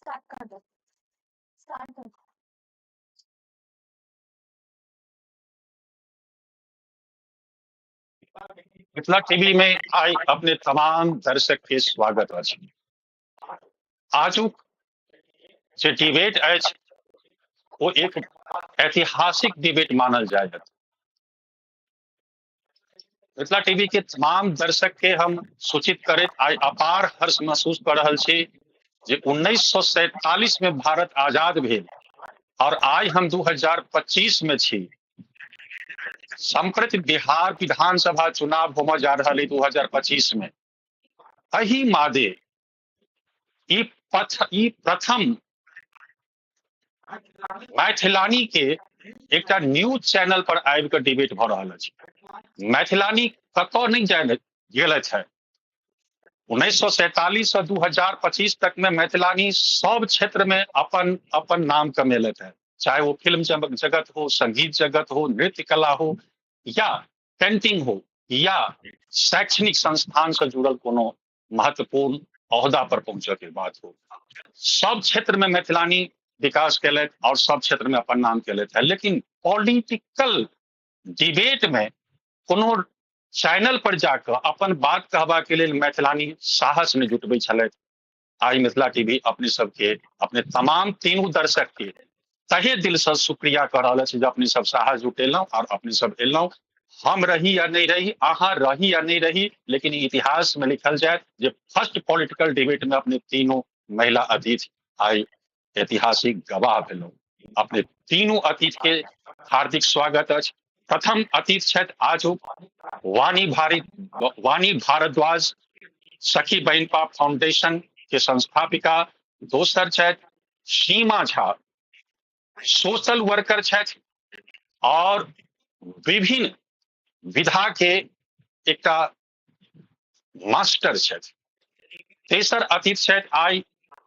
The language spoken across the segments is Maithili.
स्टार्ट कर दो स्टार्ट कर दो। मिथिला टीवी में आई अपने तमाम दर्शक के स्वागत अछि। आजुक जे डिबेट अछि वो एक ऐतिहासिक डिबेट मानल जायत। मिथिला टीवी के तमाम दर्शक के हम सूचित करैत आई अपार हर्ष महसूस कर रहल छी जे 1947 में भारत आजाद भेल और आज हम 2025 में छी। संप्रति बिहार विधानसभा चुनाव होने जा रहा है 2025 में। अही मादे ई प्रथम मैथिलानी के एक न्यूज चैनल पर आबि के डिबेट भ रहा है। मैथिलानी कतौ नहीं जाए गेल है। 1947 से 2025 तक में मैथिलानी सब क्षेत्र में अपन अपन नाम कमेलत है, चाहे वो फिल्म जगत हो, संगीत जगत हो, नृत्य कला हो या पेंटिंग हो या शैक्षणिक संस्थान से जुड़ल कोनो महत्वपूर्ण ओहदा पर पहुंचे के बात हो, सब क्षेत्र में मैथिलानी विकास केलत और सब क्षेत्र में अपन नाम केलत है। लेकिन पॉलिटिकल डिबेट में कोनो चैनल पर जाकर अपन बात कहबा के लिए मैथिलानी साहस नहीं जुटबे छलैथ। आई मिथिला टीवी अपने सबके अपने तमाम तीनों दर्शक के तहे दिल से शुक्रिया कर रहा है, अपने सब साहस जुटेलौं और अपने सब एलौं। हम रही या नहीं रही, अहाँ रही या नहीं रही, लेकिन इतिहास में लिखल जाए जे फर्स्ट पॉलिटिकल डिबेट में अपने तीनों महिला अतिथि आई ऐतिहासिक गवाह भेलौं। अपने तीनों अतिथि के हार्दिक स्वागत अछि। प्रथम अतिथि छथि आजुक वाणी भारद्वाज, सखी बहनपा फाउंडेशन के संस्थापिका। दोसर छथि सीमा झा, सोशल वर्कर छथि और विभिन्न विधा के एकटा मास्टर छथि। तेसर अतिथि छथि आई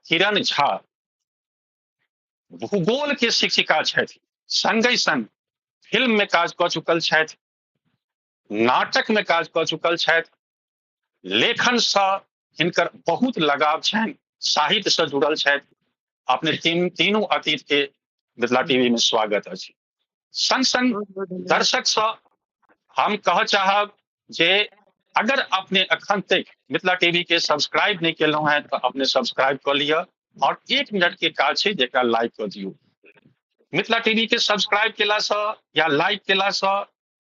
किरण झा, भूगोल के शिक्षिका छथि, संगे संग फिल्म में काज क चुकल छथि, नाटक में काज क चुकल छथि, लेखन से हिनकर बहुत लगाव छनि, साहित्य से जुड़ल छथि। अपने तीनों अतिथि के मिथिला टीवी में स्वागत अछि। संग संग दर्शक से हम कह चाहब जे अगर अपने अखन तक मिथिला टीवी के सब्सक्राइब नहीं केलौं हैं तो अपने सब्सक्राइब कर लिया और 1 मिनट के काज छै जेकरा लाइक कर दियो। मिथिला टीवी के सब्सक्राइब केला से या लाइक केला से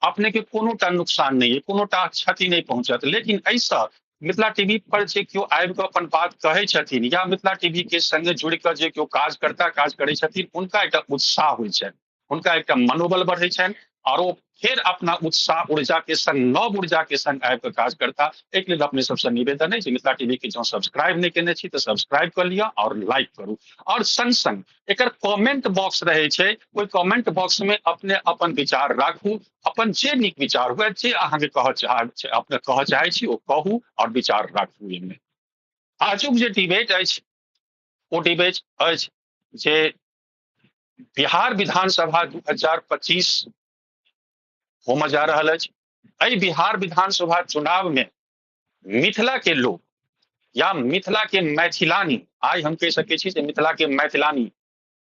अपने के कोनोटा नुकसान नहीं है, कोनोटा क्षति नहीं पहुंचत। लेकिन ऐसा मिथिला टीवी पर जे क्यों आबि के अपन बात कहै छथिन या मिथिला टीवी के संगे जुड़ के जे क्यों काज करै छथिन, उनका एक उत्साह होइ छै, उनका एक मनोबल बढ़ै छनि और वो फिर अपना उत्साह ऊर्जा के संग नव ऊर्जा के संग आबि के काज करता। एक लिए अपने सबसे निवेदन है कि मिथिला टीवी के जो सब्सक्राइब नहीं केने छी तो सब्सक्राइब कर लिया और लाइक करू। और संग संग एकर कमेंट बॉक्स रहे छे, ओई कमेंट बॉक्स में अपने अपन विचार राखू, अपन जे नीक विचार हुए जे अहाँ के अपने कह चाहे छी ओ कहू और विचार राखू। एमे आजुक जे डिबेट अछि ओ डिबेट अछि जे बिहार विधानसभा 2025 होने जा रहा है। अई बिहार विधानसभा चुनाव में मिथिला के लोग या मिथिला के मैथिलानी, आज हम कह सके छी मिथिला के मैथिलानी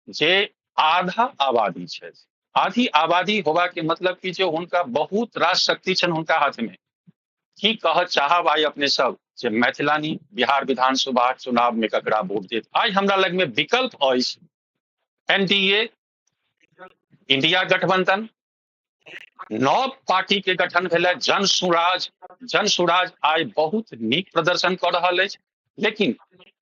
जे आधा आबादी है, आधी आबादी होबा के मतलब कि जो उनका बहुत रास शक्ति छन उनका हाथ में। की कह चाहब आई अपने सब जे मैथिलानी बिहार विधानसभा चुनाव में ककरा वोट देत। आज हमरा लग में विकल्प अछि एनडीए, इंडिया गठबंधन, नव पार्टी के गठन भेल जन सुराज आई बहुत नीक प्रदर्शन कर रहा है। लेकिन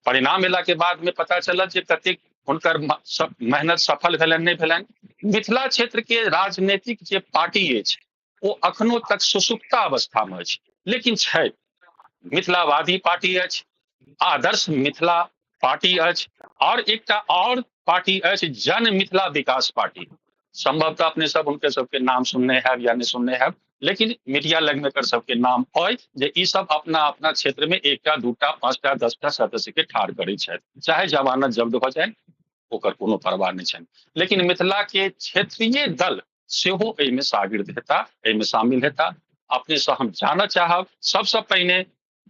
परिणाम एला के बाद में पता चलत जे कतेक हुनकर मेहनत सफल भेलन नहीं भेलन। मिथिला क्षेत्र के राजनीतिक जे पार्टी अछि वो अखनो तक सुसुप्ता अवस्था में अछि, लेकिन छै मिथिलावादी पार्टी अछि, आदर्श मिथिला पार्टी अछि और एकटा और पार्टी अछि जन मिथिला विकास पार्टी। संभवतः अपने सब उनके सबके नाम सुनने हैं या नहीं सुनने हैं, लेकिन मीडिया लग में कर सबके नाम है जे ई सब अपना अपना क्षेत्र में 1टा 2टा 5टा 10टा सदस्य के ठाढ़ करै छथि, चाहे जमानत जब्त हो जाए ओकर कोनो परवाह नहीं छनि। लेकिन मिथिला के क्षेत्रीय दल सेहो एहिमे शागिर्द हेता, एहिमे शामिल हेता। अपने से हम जानना चाहब सबसे पहले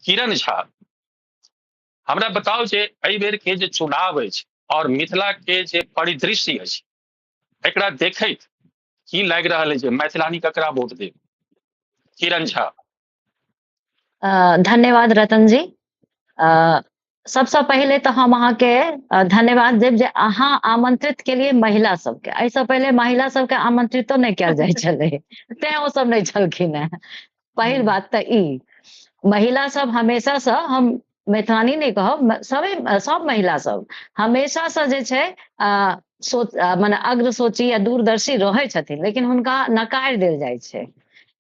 किरण झा हमरा बताओ जे एहि बेर के जे चुनाव अछि और मिथिला के जे परिदृश्य अछि एकरा देखैत की लागि रहल अछि जे मैथिलानी ककरा वोट देब? किरण झा। धन्यवाद रतन जी। सबसे पहले तो हम अहाँ के धन्यवाद देब जे अहाँ आमंत्रित के लिए महिला सबके। ऐसे पहले महिला सबके आमंत्रितो नहीं कयल जाइ छलै, तें ओ सब नहीं छलखिन हैं। पहिल बात तऽ ई महिला सब हमेशा से हम मैथिलानी नहीं कहब, सब महिला सब हमेशा से जे छै मने अग्रसोची या दूरदर्शी रहै छथिन, लेकिन हुनका नकार देल जाइ छै।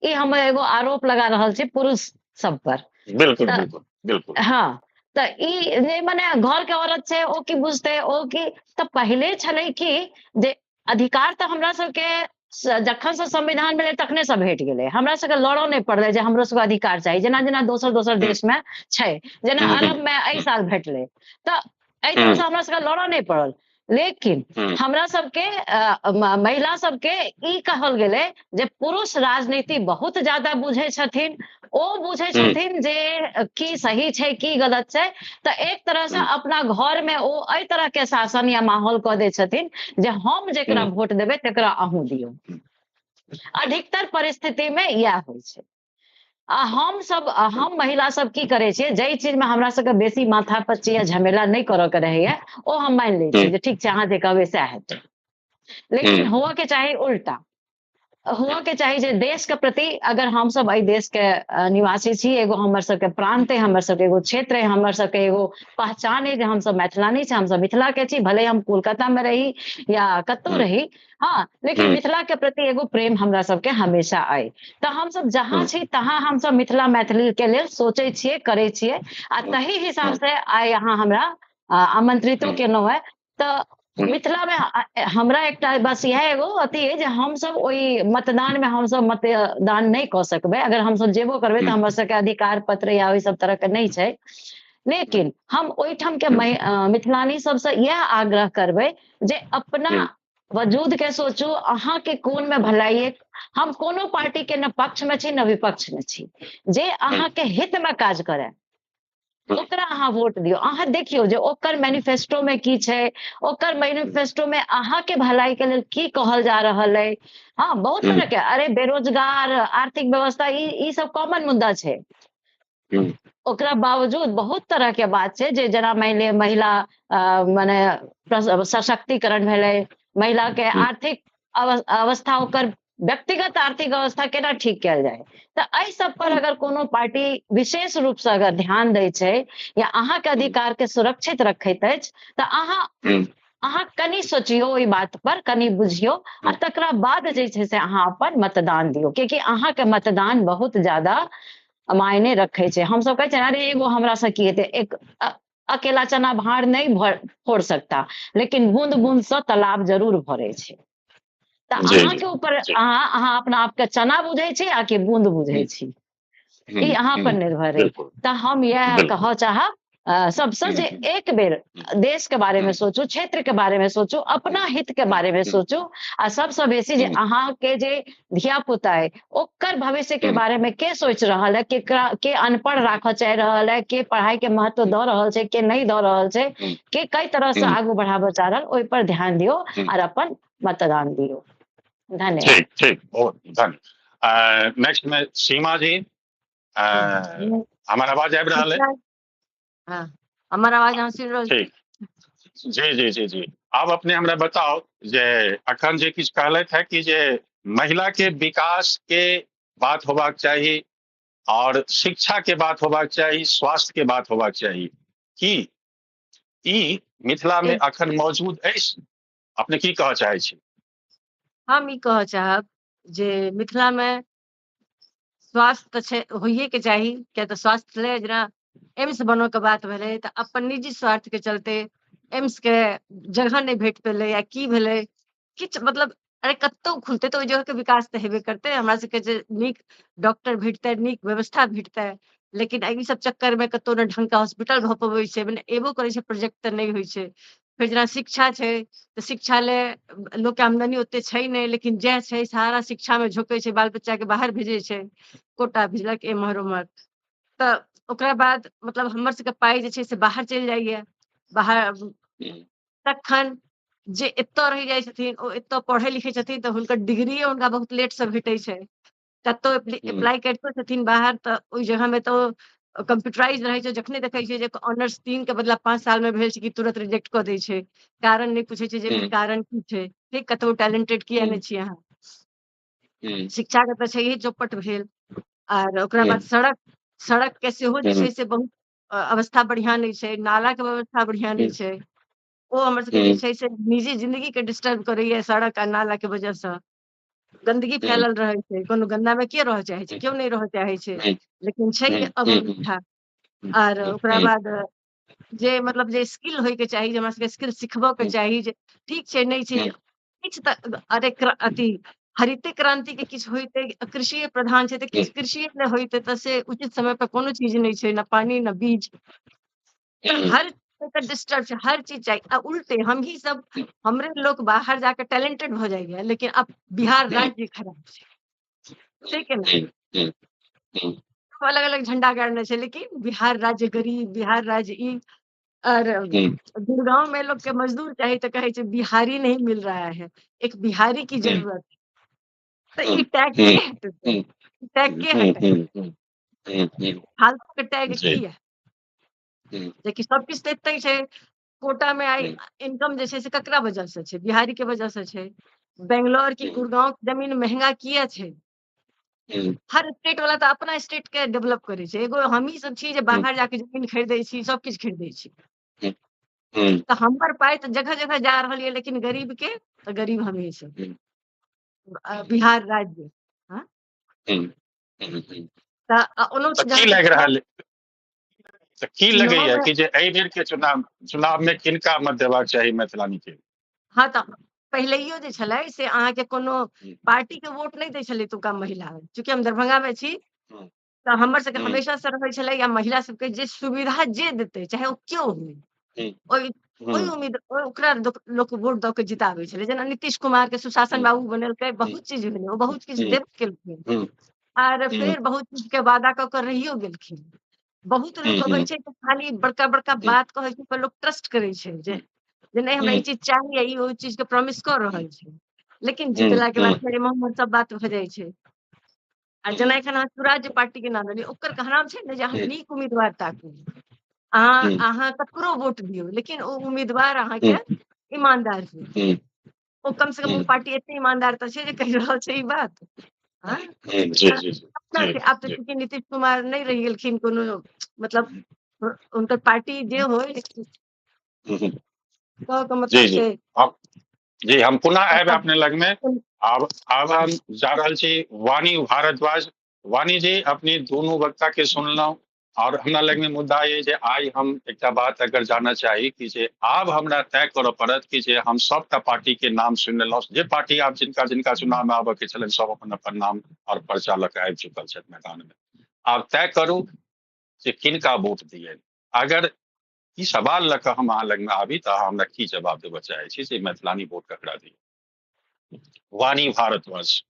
ई हम एगो आरोप लगा रहल छी पुरुष सब पर। बिल्कुल तऽ बिल्कुल बिल्कुल। हाँ, तऽ ई जे मने घर के औरत छै ओ की बुझतै, ओ की। तऽ पहिले छलै कि जे अधिकार तऽ हमरा सबके जखन से संविधान भेलै तखने से भेट गेलै। हमरा सबके लड़ऽ नहीं पड़लै जे हमरो सबके अधिकार चाही, जेना जेना दोसर दोसर देश में छै। जेना अरब में एहि साल भेटलै, तऽ एहि तरह से हमरा सबके लड़ऽ नहीं पड़ल। लेकिन हमरा सबके महिला सबके ई कहल गेलै जे पुरुष राजनीति बहुत ज्यादा बुझै छथिन। ओ बुझै छथिन जे की सही छै की गलत छै। तऽ एक तरह से अपना घर में ओ एहि तरह के शासन या माहौल कऽ दै छथिन जे हम जेकरा वोट देबै तेकरा अहूँ दियौ। अधिकतर परिस्थिति में इएह होइ छै। हम महिला सब की करे छियै, जई चीज में हमरा सबके बेसी माथा पच्ची या झमेला नहीं करऽ के रहैया, ओ हम मानि लै छियै जे ठीक छै अहाँ जे कहबै सएह हेतै। लेकिन हुआ के चाही उल्टा। हुआ के चाही जे देश के प्रति, अगर हम सब एहि देश के निवासी छी, एगो हमर सबके प्रांत है, हमर सबके एगो क्षेत्र है, हमर सबके एगो पहचान है जे हम सब मैथिलानी छी, हम सब मिथिला के छी। भले हम कोलकाता में रही या कतौ रही, हाँ, लेकिन मिथिला के प्रति एगो प्रेम हमरा सबके हमेशा अइ। तऽ हम सब जहाँ छी तहाँ हम सब मिथिला मैथिली के लेल सोचै छियै, करै छियै। आ तही हिसाब से आइ अहाँ हमरा आमंत्रितो केलहुँ है। तऽ मिथिला में हमरा एकटा बस इएह एगो अथी है जे हम सब ओइ मतदान में हम सब मतदान नहीं कऽ सकबै। अगर हम सब जेबो करबै तऽ हमर सबके अधिकार पत्र या ओइ सब तरह के नहीं छै। लेकिन हम ओइठाम के मिथिलानी सबसे इएह आग्रह करबै जे अपना वजूद के सोचू, अहाँ के कोन में भलाई है। हम कोनो पार्टी के न पक्ष में छी न विपक्ष में छी। जे अहाँ के हित में काज करे ओकरा अहाँ वोट दियौ। अहाँ देखियौ जे ओकर मैनिफेस्टो में की छै, ओकर मैनिफेस्टो में अहाँ के भलाई के लेल की कहल जा रहल है। हाँ, बहुत तरह के, अरे बेरोजगार, आर्थिक व्यवस्था, ई सब कॉमन मुद्दा छै। ओकरा बावजूद बहुत तरह के बात छै जे जेना मानि लिअ महिला मने सशक्तिकरण भेलै, महिला के आर्थिक अवस्था, ओकर व्यक्तिगत आर्थिक अवस्था केना ठीक कयल जाय। तऽ एहि सब पर अगर कोनो पार्टी विशेष रूप से अगर ध्यान दै छै या अहाँ के अधिकार के सुरक्षित रखैत अछि, तऽ अहाँ कनि सोचियो ओइ बात पर, कनि बुझियो, आ तकरा बाद जे छै से अहाँ अपन मतदान दियौ। कियाकि अहाँ के मतदान बहुत ज्यादा मायने रखै छै। हम सब कहै छै अरे एगो हमरा से की हेतै, एक अकेला चना भार नहीं फोड़ सकता, लेकिन बूंद बूंद से तालाब जरूर भरै छै। तऽ अहाँ के ऊपर, अहाँ अपना आप के चना बुझै छी आ कि बूंद बुझै छी, ई अहाँ पर निर्भर है। तऽ हम इएह कहऽ चाहब सबसे जे एक बेर देश के बारे में सोचू, क्षेत्र के बारे में सोचू, अपना हित के बारे में सोचू। आ सबसे बेसी जे अहाँ के जे धिया पुता है ओकर भविष्य के बारे में के सोच रहल है, के अनपढ़ राखऽ चाहि रहल है, के पढ़ाई के महत्व दऽ रहल छै, के नहीं दऽ रहल छै, के कई तरह से आगू बढ़ाबऽ चाह रहल, ओहि पर ध्यान दियौ और अपन मतदान दियौ। धन्यवाद। ठीक ठीक, बहुत धन्यवाद। नेक्स्ट में सीमा जी, हमार आवाज आबि रहल है? हाँ, हमर आवाज अहाँ सुनि रहल छी? ठीक, जी जी जी जी। आब अपने हमरा बताओ जे अखन जे किछु कहलथि है कि जे महिला के विकास के बात होबाक चाही और शिक्षा के बात होबाक चाही, स्वास्थ्य के बात होबाक चाही, की ई मिथिला में अखन मौजूद अछि? अपने की कहऽ चाहै छी? हम ई कहऽ चाहब जे मिथिला में स्वास्थ्य तऽ छै, होइए के चाही। किया तऽ स्वास्थ्य लेल जेना एम्स बनऽ के बात भेलै तऽ अपन निजी स्वार्थ के चलते एम्स के जगह नहीं भेट पेलै, या की भेलै किछु, मतलब अरे कतौ खुलतै तऽ ओहि जगह के विकास तऽ हेबे करतै। हमरा सबके जे नीक डॉक्टर भेटतै, नीक व्यवस्था भेटतै, लेकिन एहि सब चक्कर में कतौ ने ढंग के हॉस्पिटल भऽ पबै छै, मने एबो करै छै प्रोजेक्ट तऽ नहीं होइ छै। फिर जेना शिक्षा छै तऽ शिक्षा ले लोक के आमदनी ओते छै नहीं, लेकिन जएह छै सारा शिक्षा में झोंकै छै, बाल बच्चा के बाहर भेजै छै, कोटा भेजलक एम्हर ओम्हर। तऽ ओकरा बाद मतलब हमर सबके पाइ जे छै से बाहर चलि जाइए, बाहर तखन जे एतऽ रहि जाइ छथिन ओ एतऽ पढ़ै लिखै छथिन तऽ हुनकर डिग्री हुनका बहुत लेट से भेटै छै। कतौ अप्लाई करितो छथिन बाहर तऽ ओहि जगह में तो कंप्यूटराइज रहै छै, जखने देखै छै जे ऑनर्स 3 के बदला 5 साल में भेल छै कि तुरंत रिजेक्ट कऽ दै छै, कारण नहीं पूछे छै जे एकर कारण की छै, ठीक कतौ टैलेंटेड किया नहीं छी अहाँ। शिक्षा के तऽ छैहे चौपट भेल, आर ओकरा बाद सड़क के सेहो जे छै से बहुत अवस्था बढ़िया नहीं छै, नाला के व्यवस्था बढ़िया नहीं छै, ओ हमर सबके जे छै से निजी जिंदगी के डिस्टर्ब करैया सड़क आ नाला के वजह से। गंदगी फैलल रहै छै, कोनो गन्दा में के रह चाहे छै, क्यों नहीं रह चाहे छै, लेकिन छै अवस्था। आर ओकरा बाद जे मतलब जे स्किल होय के चाही, जे हमरा सबके स्किल सिखबऽ के चाही, जे ठीक छै नहीं छै किछ तऽ अरे अथी हरिते क्रांति के किछु होइते, कृषि प्रधान छै तऽ किछु कृषि में होइते तऽ से उचित समय पर कोनो चीज नहीं छै, न पानी न बीज, हर डिस्टर्ब छै, हर चीज चाहिए। उल्टे हम ही सब हमरे लोग बाहर जाकर टैलेंटेड हो जाएगा, लेकिन अब बिहार राज्य खराब छै कि नहीं, अलग अलग झंडा गाड़ने छै, लेकिन बिहार राज्य गरीब, बिहार राज्य ई। और गुड़गांव में लोग के मजदूर चाहिए तो कहे बिहारी नहीं मिल रहा है, एक बिहारी की जरूरत है, तो ई टैग के हटेतै, टैग के हटे, फालतू के टैग की है, जेकि सब किछ तऽ एतै छै। कोटा में आई इनकम जे छै से ककरा वजह से छै, बिहारी के वजह से छै। बेंगलोर की गुड़गांव की जमीन महंगा किया छै, हर स्टेट वाला तो अपना स्टेट के डेवलप करे छै, एगो हमही सब छी जे बाहर जाके जमीन खरीदै छी, सब किछ खरीदै छी, तो हमर पाई तो जगह जगह जा रहल है, लेकिन गरीब के तो गरीब हमें सब बिहार राज्य। हाँ? तऽ की लागि रहल तऽ की लगैया कि जे एहि बेर के चुनाव में किनका मत देबाक चाही मैथिलानी के? हाँ तो पहिलैयो जे छलै से अहाँके कोनो पार्टी के वोट नहीं दै छलै एतुका महिला, चूंकि हम दरभंगा में छी तो हमर सबके हमेशा से रहै छलै या महिला सबके जे सुविधा जे देतै चाहे ओ क्यों हुए, ओई उम्मीद ओकरा लोक वोट दऽ के जिताबै छलै। जेना नीतीश कुमार के सुशासन बाबू बनेलकै, बहुत चीज भेलै, ओ बहुत किछु देबो केलखिन, आर फेर बहुत चीज के वादा कऽ के रहियो गेलखिन। बहुत लोग अबै छै तऽ खाली बड़का बड़का बात कहै छै पर लोक ट्रस्ट करै छै जे नहीं हमरा ई चीज चाहिए, ई ओई चीज के प्रॉमिस कर रहल छै, लेकिन जितला के बाद फेर एम्हर सब बात भऽ जाइ छै। आ जेना एखन अहाँ स्वराज्य पार्टी के नाम लेलियै, ओकर कहनाम छै ने जे अहाँ नीक उम्मीदवार ताकू, अहाँ ककरो वोट दियौ, लेकिन ओ उम्मीदवार अहाँके ईमानदार हुए, ओ कम से कम ओ पार्टी एते ईमानदार तऽ छै जे कहि रहल छै ई बात। हाँ? आब तऽ चूंकि नीतीश कुमार नहीं रहि गेलखिन कोनो, मतलब उनकर पार्टी जे होय तो मतलब से जी हम पुनः आएब अपने लग में। अब हम जा रहल छी वाणी भारद्वाज। वाणी जी, अपनी दोनों वक्ता के सुनलहुँ, और हमरा लग में मुद्दा ये जे आई हम एकटा बात अगर जानना चाही कि जे आब हमरा तय करऽ पड़त कि जे हम सबटा पार्टी के नाम सुनि लेलहुँ, जे पार्टी आब जिनका जिनका चुनाव में आबऽ के छलनि सब अपन अपन नाम और पर्चा लऽ के आबि चुकल छथि मैदान में। आब तय करू जे किनका वोट दियनि। अगर ई सवाल लऽ कऽ हम अहाँ लग में आबी तऽ हमरा की जवाब देबऽ चाहै छी जे मैथिलानी वोट ककरा दी? वाणी भारद्वाज।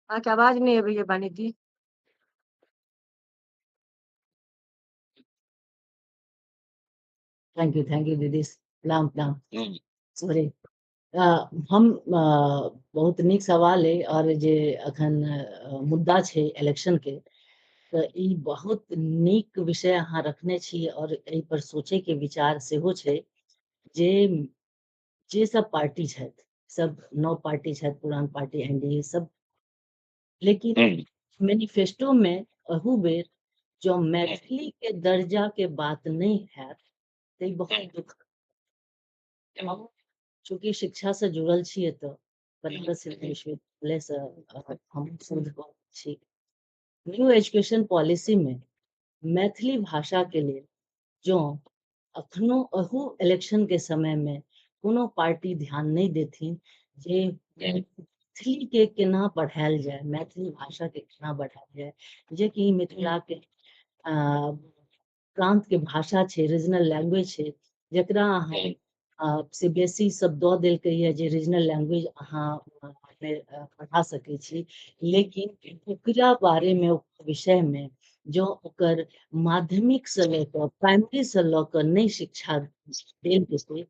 अहाँके आवाज नहीं अबैया वाणी दी। थैंक यू दीदी, प्रणाम प्रणाम। सॉरी, हम बहुत नीक सवाल है, और जे अखन मुद्दा छै इलेक्शन के, तऽ ई बहुत नीक विषय अहाँ रखने छी, और एहि पर सोचे के विचार सेहो छै जे सब पार्टी छथि, सब नव पार्टी छथि, पुरान पार्टी एनडीए सब, लेकिन मैनिफेस्टो में अहू बेर जो मैथिली के दर्जा के बात नहीं है तो बहुत दुख, चूंकि शिक्षा से जुड़ल छियै तो बनारस हिंदू विश्वविद्यालय से हम शोध कऽ छी। न्यू एजुकेशन पॉलिसी में मैथिली भाषा के लिए जो अखनो अहू इलेक्शन के समय में कोनो पार्टी ध्यान नहीं देथिन जे मैथिली के केना बढ़ायल जाए, मैथिली भाषा के केना बढ़ायल जाए, जे कि मिथिला के प्रांत के भाषा छै, रीजनल लैंग्वेज छै, जकरा अहाँ सीबीएसई सब दऽ देलकै है जे रीजनल लैंग्वेज अहाँ पढ़ा सकै छी, लेकिन ओकरा बारे में विषय में जो ओकर माध्यमिक से लेकर प्राइमरी से लेकर नई शिक्षा देल जेतै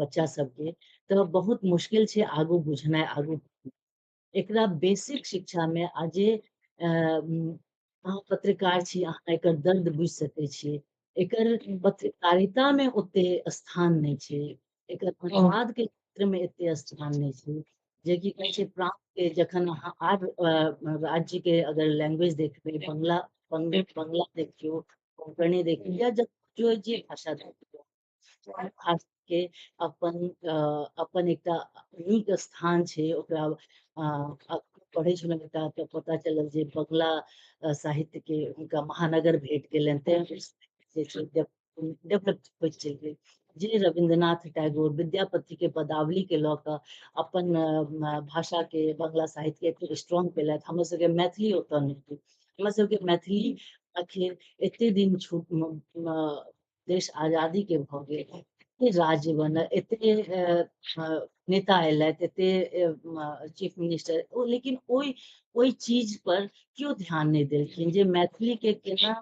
बच्चा सबके, तो बहुत मुश्किल छै आगू बुझनाइ, आगू एकरा बेसिक शिक्षा में आजे अहाँ पत्रकार छी, अहाँ एकर दर्द बुझि सकै छियै। एकर पत्रकारिता में ओते स्थान नहीं छै, एकर अनुवाद के क्षेत्र में एते स्थान नहीं छै, जे कि कहै छै प्रांत के जखन अहाँ आर राज्य के अगर लैंग्वेज देखबै, बंगला देखियो, कोंकणी देखियो, या जो जे भाषा देखियो, भाषा के अपन एकटा नीक स्थान छै। ओकरा पढ़े छलहुँ एकटा तऽ पता चलल जे बंगला साहित्य के हुनका महानगर भेट गेलनि, तें डेवलप होइत चलि गेल। जे रविंद्रनाथ टैगोर विद्यापति के पदावली के लऽ कऽ अपन भाषा के बंगला साहित्य के एते स्ट्रॉन्ग केलथि, हमर सबके मैथिली ओतऽ नहि, हमर सबके मैथिली आखिर एते दिन देश आजादी के भऽ गेल, एते राज्य बनल, एते नेता एलथि, एते चीफ मिनिस्टर, लेकिन ओई चीज पर क्यों ध्यान नहीं देलखिन जे मैथिली के केना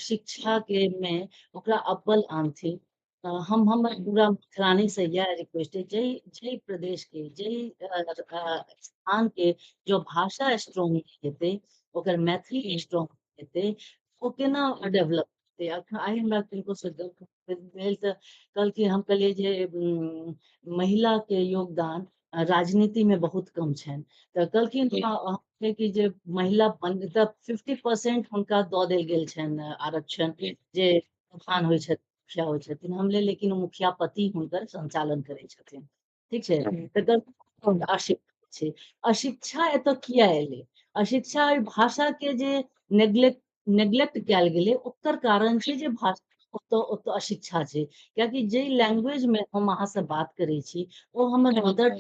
शिक्षा के में ओकरा अव्वल आनथिन। हम हमर पूरा मिथिलानी से यह रिक्वेस्ट है, जय प्रदेश के स्थान के जो भाषा स्ट्रॉन्ग हेतै, ओकर मैथिली स्ट्रॉन्ग हेतै, ओ केना डेवलप हेतै। आइ हमरा किनको से भेल तऽ कहलखिन, हम कहलिए जे महिला के योगदान राजनीति में बहुत कम छनि, तऽ कहलखिन कि जे महिला 50% हुनका दऽ देल गेल छनि आरक्षण, जे प्रधान होइ छथिन, मुखिया होइ छथिन, हमले लेकिन मुखिया पति हुनकर संचालन करै छथिन, ठीक छै। तऽ अशिक्षा छै, अशिक्षा एतऽ किया एलै, अशिक्षा भाषा के जे नेग्लेक्ट कयल गेलै, ओकर कारण छै जे भाषा ओतऽ अशिक्षा छै। कियाकि जे लैंग्वेज में हम अहाँ से बात करै छी, ओ हमर मदर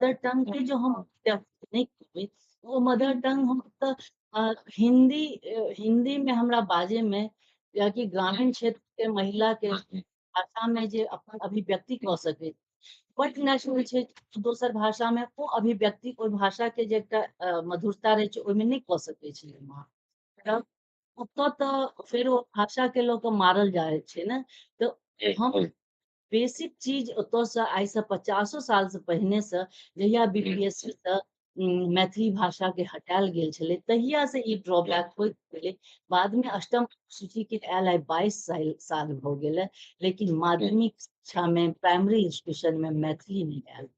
टंग के जो हम नहीं करबै, वो मदर टंग हम तऽ हिंदी में हमरा बाजे में, कियाकि ग्रामीण क्षेत्र के महिला के भाषा में जे अपन अभिव्यक्ति कऽ सकै, बट नेचुरल छै दोसर भाषा में ओ अभिव्यक्ति, ओहि भाषा के जे एकटा मधुरता रहै छै, ओहिमे नहीं कऽ सकै छै। ओतऽ तऽ फेर ओ भाषा के लोग मारल जाए छै ने, तो हम बेसिक चीज ओतऽ से आइ से 50 साल से पहिने से, जहिया बीपीएससी से मैथिली भाषा के हटायल गेल छलै, तहिया से ई ड्रॉबैक होइत गेलै। बाद में अष्टम सूची के आयल आई 22 साल हो गेलै, लेकिन माध्यमिक शिक्षा में प्राइमरी इंस्टीट्यूशन में मैथिली नहीं आयल।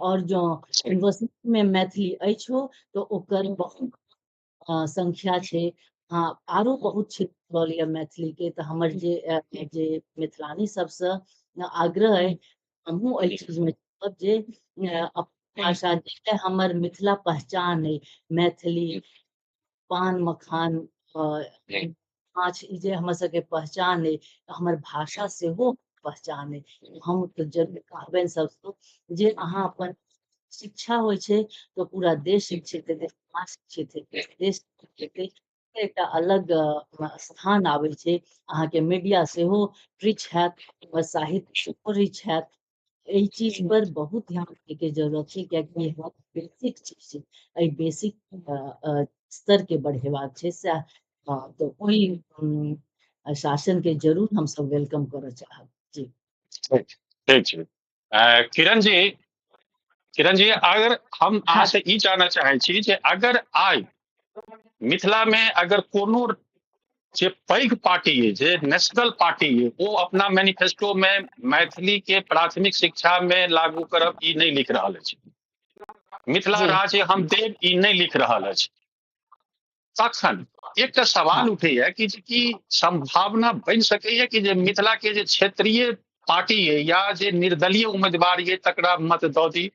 और जो यूनिवर्सिटी में मैथिली अच्छो, तो ओकर बहुत संख्या छै। हाँ, आरो बहुत क्षेत्र रहल यऽ मैथिली के, तऽ हमर जे मिथिलानी सबसे आग्रह है, हमहूँ एहि चीज में जे अपन भाषा जे हमर मिथिला पहचान है, मैथिली, पान मखान, माछ, ई जे हमर सबके पहचान है, हमर भाषा सेहो पहचान है। हम तो जरूर कहबनि सबसे जे अहाँ अपन शिक्षा होइ छै तो पूरा देश शिक्षित हेतै, समाज शिक्षित हेतै, देश शिक्षित हेतै, एकटा अलग स्थान आबै छै। अहाँके मीडिया सेहो रिच हैत, साहित्य सेहो रिच हैत। एहि चीज पर बहुत ध्यान दै के जरूरत छै, कियाकि ई बेसिक चीज छै, एहि बेसिक स्तर के बढ़ेबाक छै। तो ओहि शासन के जरूर हम सब वेलकम करऽ चाहब। जी ठीक छै। किरण जी, अगर हम अहाँ से ई जानना चाहै छी जे अगर आइ मिथिला में अगर कोनो जे पैघ पार्टी है, जे नेशनल पार्टी है, वो अपना मैनिफेस्टो में मैथिली के प्राथमिक शिक्षा में लागू करब ई नहीं लिख रहल अछि, मिथिला राज्य हम देव ई नहीं लिख रहल अछि, तखन एकटा सवाल उठैया कि संभावना बन सकैया कि जे मिथिला के जे क्षेत्रीय पार्टी है या जे निर्दलीय उम्मीदवार है तकरा मत दऽ दी?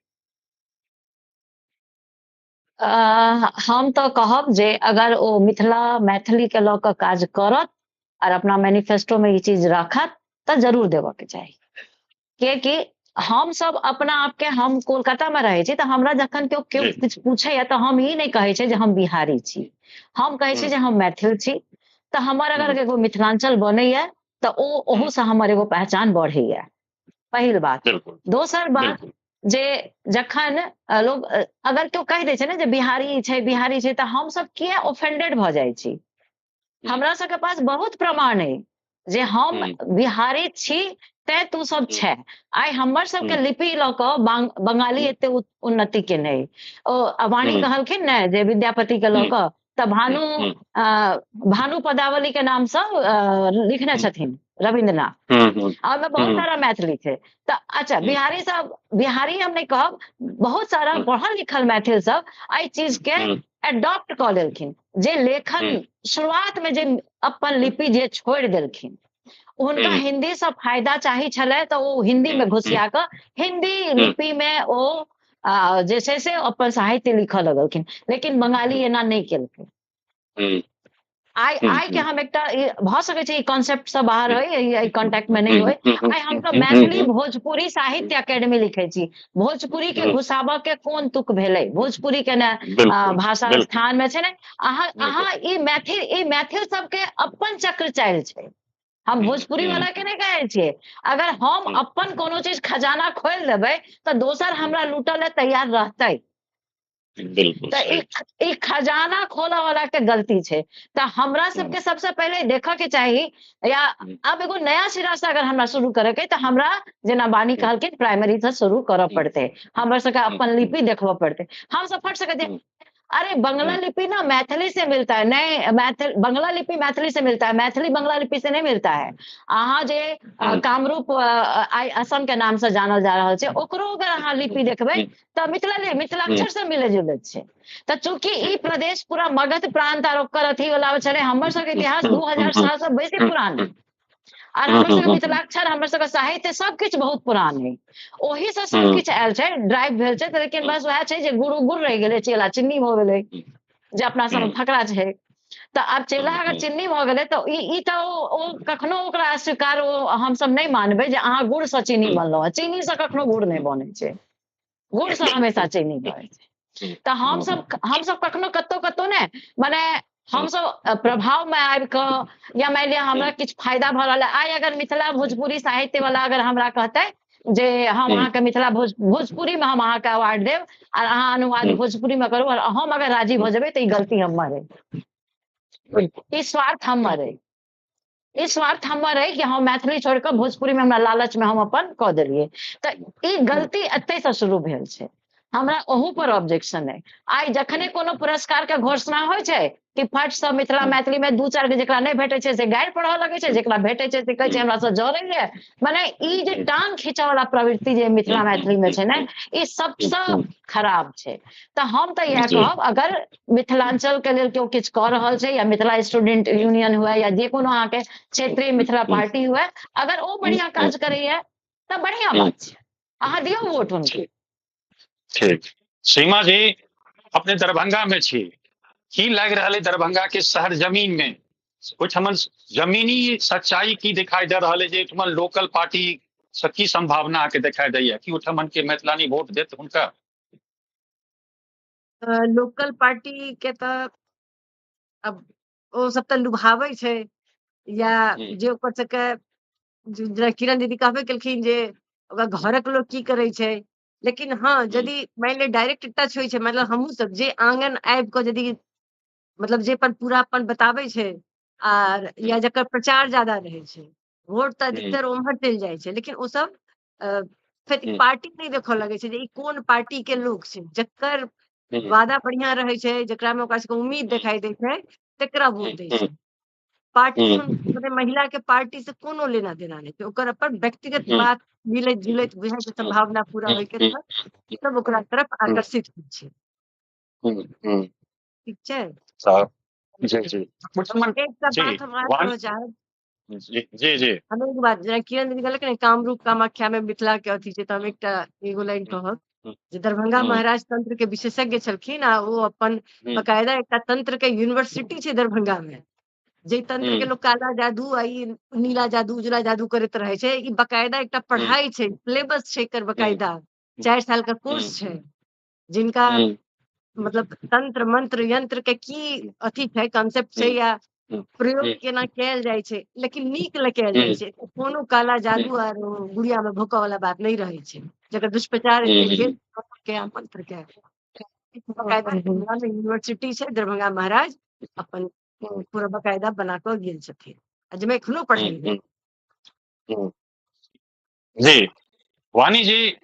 हम तो कहब जे अगर ओ मिथिला मैथिली के लऽ कऽ काज करत और अपना मैनिफेस्टो में ये चीज रखत तऽ जरूर देबऽ के चाही। कियाकि हम सब अपना आप के, हम कोलकाता में रहै छी, तऽ हमरा जखन केओ किछु पूछैया तऽ हम ई नहीं कहै छै जे हम बिहारी छी, हम कहै छी जे हम मैथिल छी। तऽ हमर अगर एगो मिथिलांचल बनैया तऽ ओहू से हमर एगो पहचान बढ़ैया, पहिल बात। दोसर बात जे जखन लोग अगर केओ कहि दै छै ने जे बिहारी छै तऽ हम सब किया ऑफेंडेड भऽ जाइ छी, हमरा सबके पास बहुत प्रमाण है जे हम बिहारी छी तैं तू सब छै। आइ हमर सबके लिपि लऽ कऽ बंगाली एते उन्नति केने अइ। ओ वाणी कहलखिन ने जे विद्यापति के लऽ कऽ तऽ भानु पदावली के नाम से लिखने छथिन रविन्द्रनाथ। और में बहुत सारा मैथिली छै। तऽ अच्छा बिहारी हम नहीं कहब, बहुत सारा पढ़ल लिखल मैथिल सब एहि चीज के एडॉप्ट कऽ लेलखिन। जे लेखन शुरुआत में जे अपन लिपि जे छोड़ि देलखिन, उनका हिंदी से फायदा चाही छलै तऽ ओ हिंदी में घुसिया कऽ हिंदी लिपि में ओ जे छै से अपन साहित्य लिखऽ लगलखिन। लेकिन बंगाली एना नहीं केलकै। आइ के हम एकटा भऽ सकै छै कॉन्सेप्ट से बाहर होय, कॉन्टेक्ट में नहीं होय। आइ हम तो मैथिली भोजपुरी साहित्य अकेडमी लिखे छी। भोजपुरी के घुसाबऽ के कोन तुक भेलै? भोजपुरी के ने भाषा स्थान में छै ने। अहाँ ई मैथिल सबके अपन चक्र चालि छै। हम भोजपुरी वाला के नहीं कहै छियै। अगर हम अपन कोनो चीज खजाना खोलि देबै तऽ दोसर हमरा लूटऽ ले तैयार रहतै। तो खजाना खोला वाला के गलती छै। तो हमरा सबके सबसे पहले देखऽ के चाही, या अब एगो नया सिरा से अगर हमरा शुरू करे के, तो हमरा जेना बानी कहलखिन प्राइमरी से शुरू करऽ पड़ते। हमर सबके अपन लिपि देखबऽ पड़ते। हम सब फट सके अरे बंगला लिपि ना मैथिली से मिलता है, नहीं बंगला लिपि मैथिली से मिलता है, मैथिली बंगला लिपि से नहीं मिलता है। अहाँ जे कामरूप असम के नाम से जानल जा रहल छै, ओकरो अगर अहाँ लिपि देखबै तऽ मिथिलाक्षर से मिले जुले छै। तऽ चूंकि ई प्रदेश पूरा मगध प्रांत और ओकर अथी वाला छलै, हमर सबके इतिहास 2000 साल से बेसी पुरान है। और हमर सबके मिथिलाक्षर, हमर सबके साहित्य सब किछ बहुत पुरान है। ओही से सब किछ आयल छै, ड्राइव भेल छै। लेकिन बस वएह छै जे गुड़ रहि गेलै, चेला चिन्नी भऽ गेलै, जे अपना सब फकरा छै। तऽ आब चेला अगर चिन्नी भऽ गेलै तऽ ई तऽ ओ कखनो ओकरा अस्वीकार हम सब नहीं मानबै जे अहाँ गुड़ से चीनी बनलौ। चीनी से कखनो गुड़ नहीं बनै छै, गुड़ से हमेशा चीनी बनै छै। तऽ हम सब कखनो कतौ ने माने हम सब प्रभाव में आबि कऽ, या मानि लिअ हमरा किछु फायदा भऽ रहल है। आइ अगर मिथिला भोजपुरी साहित्य वाला अगर हमरा कहतै जे हम अहाँके मिथिला भोजपुरी में हम अहाँके अवार्ड देब और अहाँ अनुवाद भोजपुरी में करू, और हम अगर राजी भऽ जेबै तऽ ई गलती हमर है। ई स्वार्थ हमर है। ई स्वार्थ हमर है कि हम मैथिली छोड़ कऽ भोजपुरी में हमरा लालच में हम अपन कऽ देलियै। तऽ ई गलती एतै से शुरू भेल छै। हमरा ओहू पर ऑब्जेक्शन है। आइ जखने कोनो पुरस्कार के घोषणा होइ छै कि फट से मिथिला मैथिली में 2-4 के जेकरा नहीं भेटै छै से गारि पढ़ऽ लगै छै, जेकरा भेटै छै से कहै छै हमरा से जरैये। माने ई जे टांग खींचऽ वाला प्रवृत्ति जे मिथिला मैथिली में छै ने, ई सबसे खराब छै। तऽ हम तऽ इएह कहब, अगर मिथिलांचल के लेल केओ किछु कऽ रहल छै, या मिथिला स्टूडेंट यूनियन हुए, या जे कोनो अहाँके क्षेत्रीय मिथिला पार्टी हुए, अगर ओ बढ़िया काज करैया तऽ बढ़िया बात छै, अहाँ दियौ वोट उनके। ठीक। सीमा जी, अपने दरभंगा में छी, की लागि रहल है दरभंगा के शहर जमीन में? ओहिठमन जमीनी सच्चाई की दिखाई दे रहा है जे ओहिठमन लोकल पार्टी से की संभावना अहाँके दिखाई दैया कि ओहिठमन के मैथिलानी वोट देत हुनका? लोकल पार्टी के तऽ अब ओ सब तऽ लुभाबै छै, या जे ओकर सबके जेना किरण दीदी कहबे केलखिन जे ओकरा घरक लोग की करे छै। लेकिन हाँ, यदि मानि लिअ डायरेक्ट टच होइ छै, मतलब हमहूँ सब जे आंगन आबि कऽ यदि मतलब जे पूरापन बताबै छै, आर या जकर प्रचार ज्यादा रहै छै, वोट तऽ अधिकतर उम्हर चलि जाइ छै। लेकिन ओ सब फिर पार्टी नहीं देखऽ लगे छै जे ई कोन पार्टी के लोग छै। जकर वादा बढ़िया रहे छै, जेकरा में ओकरा सबके उम्मीद दिखाई दै छै, तेकरा वोट दै छै। पार्टी मतलब महिला के पार्टी से कोनो लेना देना नहीं छै, ओकर अपन व्यक्तिगत बात मिलैत जुलैत बुझाय के संभावना पूरा होय के सब ओकरा तरफ आकर्षित होइ छै। ठीक छै। जी जी एकटा जी बात हम वन कहऽ चाहब, जी जी हम एक बात जेना किरण दीदी कहलक ने कामरूप कामाख्या में मिथिला के अथी छै, तऽ हम एकटा एगो लाइन कहब जे दरभंगा महाराज तंत्र के विशेषज्ञ छलखिन, आ ओ अपन बकायदा एकटा तंत्र के यूनिवर्सिटी छै दरभंगा में, जे तंत्र के लोग काला जादू आ ई नीला जादू उजला जादू करैत रहे छै। ई बकायदा एकटा पढ़ाई छै, सिलेबस छै एकर बकायदा 4 साल का कोर्स छै। जिनका मतलब तंत्र मंत्र यंत्र के की अथी छै, कॉन्सेप्ट छै, या प्रयोग केना कयल जाइ छै, लेकिन नीक लए कयल जाइ छै। कोनो काला जादू आर गुड़िया में भोकऽ वाला बात नहीं रहे छै, जकर दुष्प्रचार एते भेल के मंत्र के। बकायदा यूनिवर्सिटी छै दरभंगा महाराज अपन पूरा बकायदा बना कऽ गेल छथिन आ जाहिमे एखनो पढ़ेंगे। जी वाणी जी,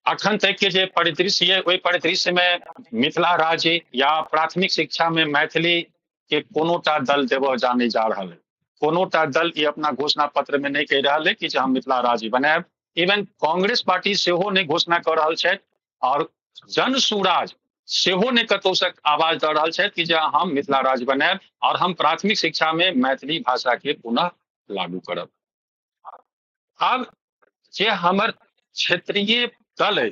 अखन तक के जे परिदृश्य ये ओहि परिदृश्य में मिथिला राज्य या प्राथमिक शिक्षा में मैथिली के कोनोटा दल देबऽ जाने जा रहल है। कोनोटा दल ये अपना घोषणा पत्र में नहीं कह रहा है कि हम मिथिला राज्य बनाएब। इवन कांग्रेस पार्टी सेहो नहीं घोषणा कर रहल छै और जन सुराज सेहो नहीं कतौ से आवाज दऽ रहल छै कि जे हम मिथिला राज्य बनाएब और हम प्राथमिक शिक्षा में मैथिली भाषा के पुनः लागू करब। आब जे हमर क्षेत्रीय दल है